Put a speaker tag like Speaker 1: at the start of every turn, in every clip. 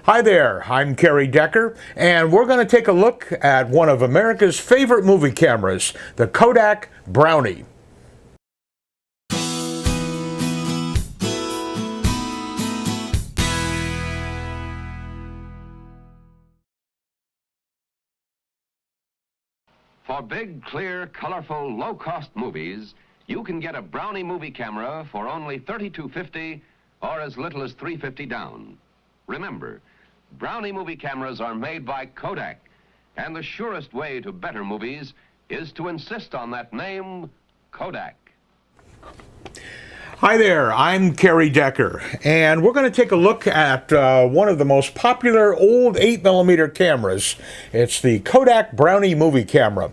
Speaker 1: Hi there, I'm Kerry Decker, and we're going to take a look at one of America's favorite movie cameras, the Kodak Brownie.
Speaker 2: For big, clear, colorful, low-cost movies, you can get a Brownie movie camera for only $32.50 or as little as $3.50 down. Remember, Brownie movie cameras are made by Kodak, and the surest way to better movies is to insist on that name, Kodak.
Speaker 1: Hi there, I'm Kerry Decker, and we're going to take a look at one of the most popular old 8mm cameras. It's the Kodak Brownie movie camera.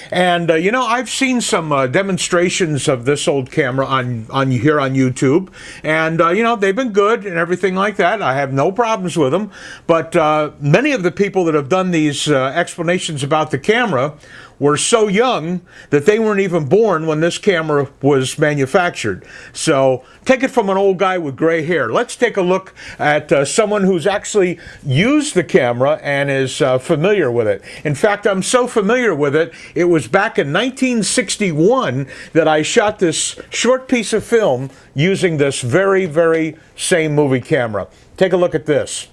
Speaker 1: And you know, I've seen some demonstrations of this old camera on here on YouTube, and you know, they've been good and everything like that. I have no problems with them, but many of the people that have done these explanations about the camera were so young that they weren't even born when this camera was manufactured. So take it from an old guy with gray hair. Let's take a look at someone who's actually used the camera and is familiar with it. In fact, I'm so familiar with it, it was back in 1961 that I shot this short piece of film using this very, very same movie camera. Take a look at this.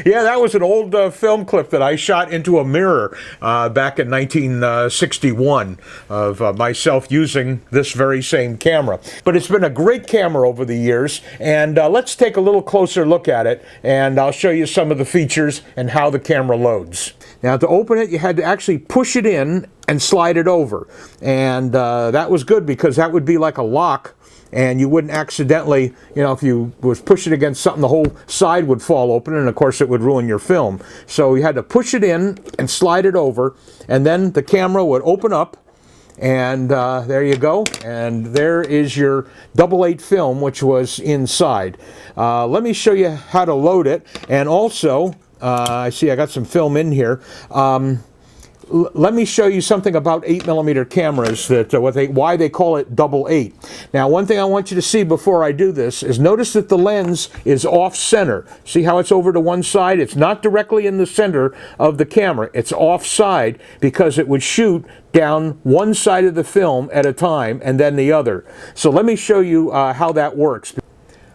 Speaker 1: Yeah, that was an old film clip that I shot into a mirror back in 1961 of myself using this very same camera. But it's been a great camera over the years, and let's take a little closer look at it, and I'll show you some of the features and how the camera loads. Now, to open it, you had to actually push it in and slide it over, and that was good because that would be like a lock, and you wouldn't accidentally, you know, if you was pushing against something, the whole side would fall open, and of course it would ruin your film. So you had to push it in and slide it over, and then the camera would open up, and there you go, and there is your 8mm film, which was inside. Let me show you how to load it, and also, I see I got some film in here. Let me show you something about 8mm cameras, that why they call it 8mm. Now, one thing I want you to see before I do this is notice that the lens is off center. See how it's over to one side? It's not directly in the center of the camera. It's off side because it would shoot down one side of the film at a time and then the other. So let me show you how that works.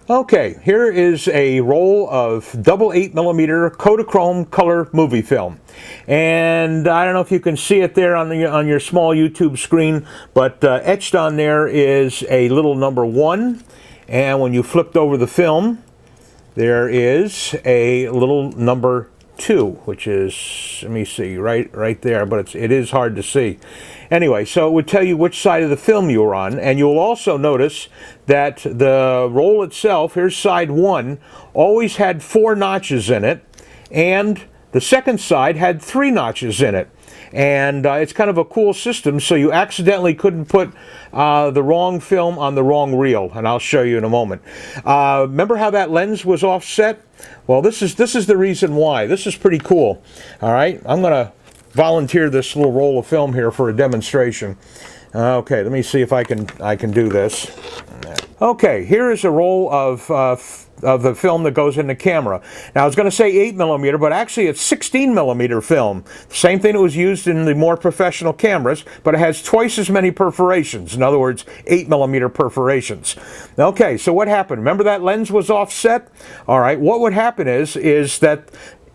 Speaker 1: Okay, here is a roll of 8mm Kodachrome color movie film, and I don't know if you can see it there on your small YouTube screen, but etched on there is a little number 1, and when you flipped over the film, there is a little number 2, which is, let me see, right there, but it is hard to see. Anyway, so it would tell you which side of the film you were on, and you'll also notice that the roll itself, here's side 1, always had 4 notches in it, and the second side had 3 notches in it. And it's kind of a cool system, so you accidentally couldn't put the wrong film on the wrong reel, and I'll show you in a moment. Remember how that lens was offset? Well, this is the reason why. This is pretty cool. All right, I'm going to volunteer this little roll of film here for a demonstration. Okay, let me see if I can do this. Okay, here is a roll of the film that goes in the camera. Now, I was going to say 8mm, but actually it's 16mm film. Same thing that was used in the more professional cameras, but it has twice as many perforations. In other words, 8mm perforations. Okay, so what happened? Remember that lens was offset? All right, what would happen is that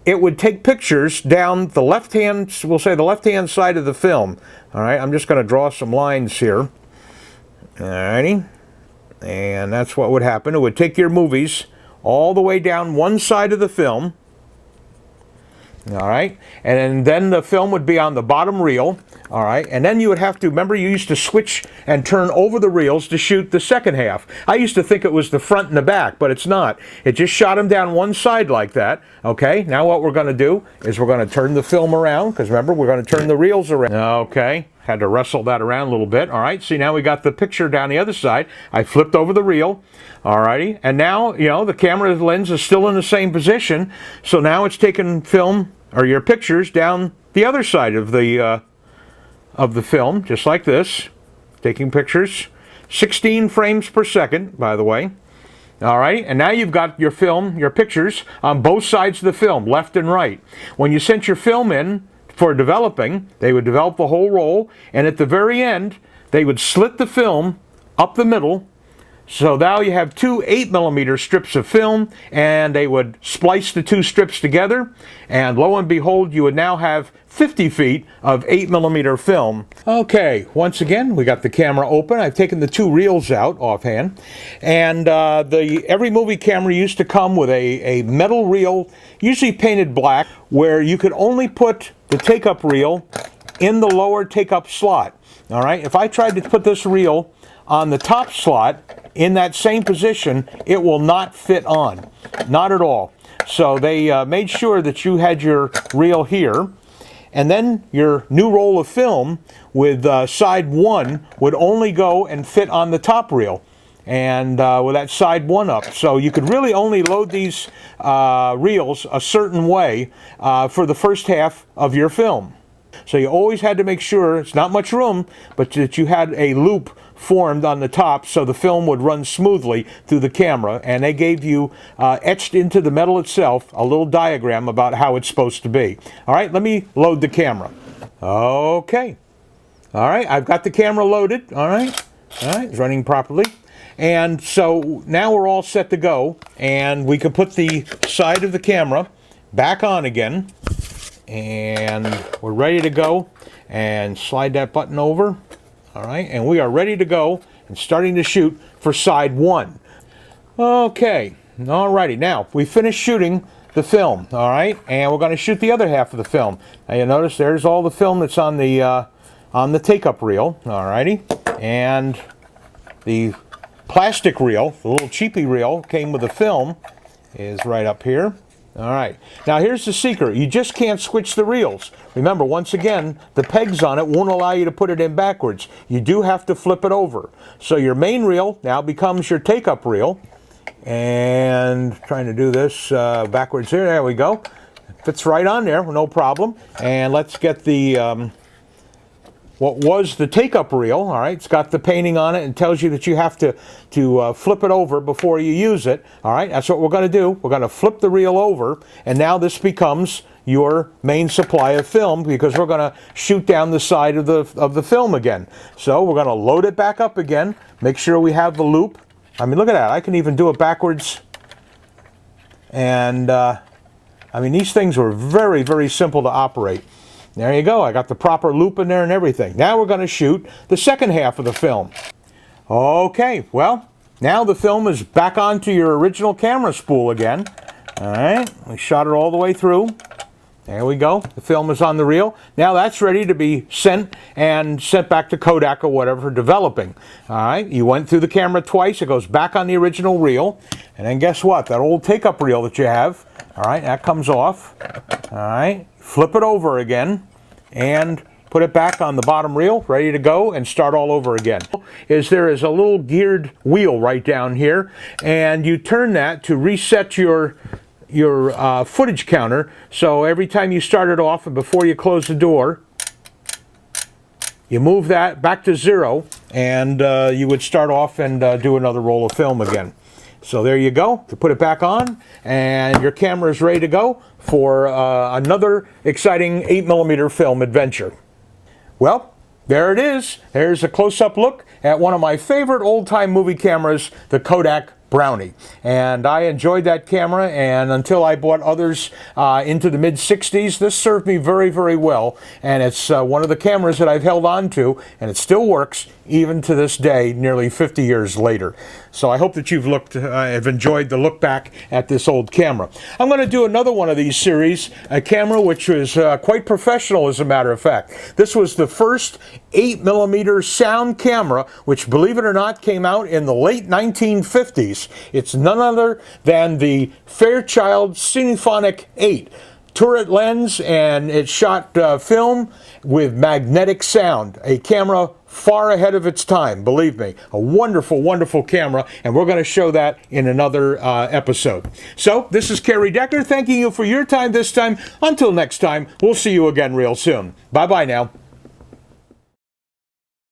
Speaker 1: it would take pictures down the left-hand, we'll say the left-hand side of the film. All right, I'm just going to draw some lines here. All righty. And that's what would happen. It would take your movies all the way down one side of the film. All right, and then the film would be on the bottom reel. All right, and then you would have to, remember you used to switch and turn over the reels to shoot the second half. I used to think it was the front and the back, but it's not. It just shot them down one side like that. Okay, now what we're going to do is we're going to turn the film around, because remember, we're going to turn the reels around. Okay, had to wrestle that around a little bit. All right, see, now we got the picture down the other side. I flipped over the reel. Alrighty, and now, you know, the camera lens is still in the same position, so now it's taking film, or your pictures, down the other side of the film, just like this, taking pictures. 16 frames per second, by the way. All right, and now you've got your film, your pictures on both sides of the film, left and right. When you sent your film in for developing, they would develop the whole roll, and at the very end, they would slit the film up the middle. So now you have two 8mm strips of film, and they would splice the two strips together, and lo and behold, you would now have 50 feet of 8mm film. Okay, once again, we got the camera open. I've taken the two reels out offhand, and every movie camera used to come with a metal reel, usually painted black, where you could only put the take-up reel in the lower take-up slot. All right, if I tried to put this reel on the top slot in that same position, it will not fit on, not at all. So they made sure that you had your reel here, and then your new roll of film with side 1 would only go and fit on the top reel, and with that side 1 up. So you could really only load these reels a certain way for the first half of your film. So you always had to make sure, it's not much room, but that you had a loop formed on the top so the film would run smoothly through the camera, and they gave you etched into the metal itself a little diagram about how it's supposed to be. All right, let me load the camera. Okay. All right, I've got the camera loaded. All right, it's running properly. And so now we're all set to go, and we can put the side of the camera back on again, and we're ready to go, and slide that button over. All right, and we are ready to go and starting to shoot for side 1. Okay, all righty. Now, we finished shooting the film, all right, and we're going to shoot the other half of the film. Now, you notice there's all the film that's on the take-up reel, all righty, and the plastic reel, the little cheapy reel, came with the film, is right up here. All right, now here's the secret. You just can't switch the reels. Remember, once again, the pegs on it won't allow you to put it in backwards. You do have to flip it over. So your main reel now becomes your take-up reel. And trying to do this backwards here. There we go. Fits right on there, no problem. And let's get the what was the take-up reel. All right, it's got the painting on it and tells you that you have to flip it over before you use it. All right, that's what we're going to do. We're going to flip the reel over, and now this becomes your main supply of film, because we're going to shoot down the side of the film again. So we're going to load it back up again. Make sure we have the loop. I mean, look at that. I can even do it backwards. And I mean, these things were very, very simple to operate. There you go. I got the proper loop in there and everything. Now we're going to shoot the second half of the film. Okay, well, now the film is back onto your original camera spool again. All right, we shot it all the way through. There we go. The film is on the reel. Now that's ready to be sent back to Kodak or whatever for developing. All right, you went through the camera twice. It goes back on the original reel. And then guess what? That old take-up reel that you have, all right, that comes off. All right, flip it over again and put it back on the bottom reel, ready to go and start all over again. There is a little geared wheel right down here, and you turn that to reset your footage counter. So every time you start it off and before you close the door, you move that back to 0, and you would start off and do another roll of film again. So there you go. You put it back on, and your camera is ready to go for another exciting 8mm film adventure. Well, there it is. There's a close-up look at one of my favorite old-time movie cameras, the Kodak Brownie. And I enjoyed that camera, and until I bought others into the mid-60s, this served me very, very well. And it's one of the cameras that I've held on to, and it still works even to this day, nearly 50 years later. So I hope that you've have enjoyed the look back at this old camera. I'm going to do another one of these series, a camera which was quite professional, as a matter of fact. This was the first 8mm sound camera, which, believe it or not, came out in the late 1950s. It's none other than the Fairchild Cinephonic 8. Turret lens, and it shot film with magnetic sound. A camera far ahead of its time, believe me. A wonderful, wonderful camera, and we're going to show that in another episode. So, this is Kerry Decker, thanking you for your time this time. Until next time, we'll see you again real soon. Bye-bye now.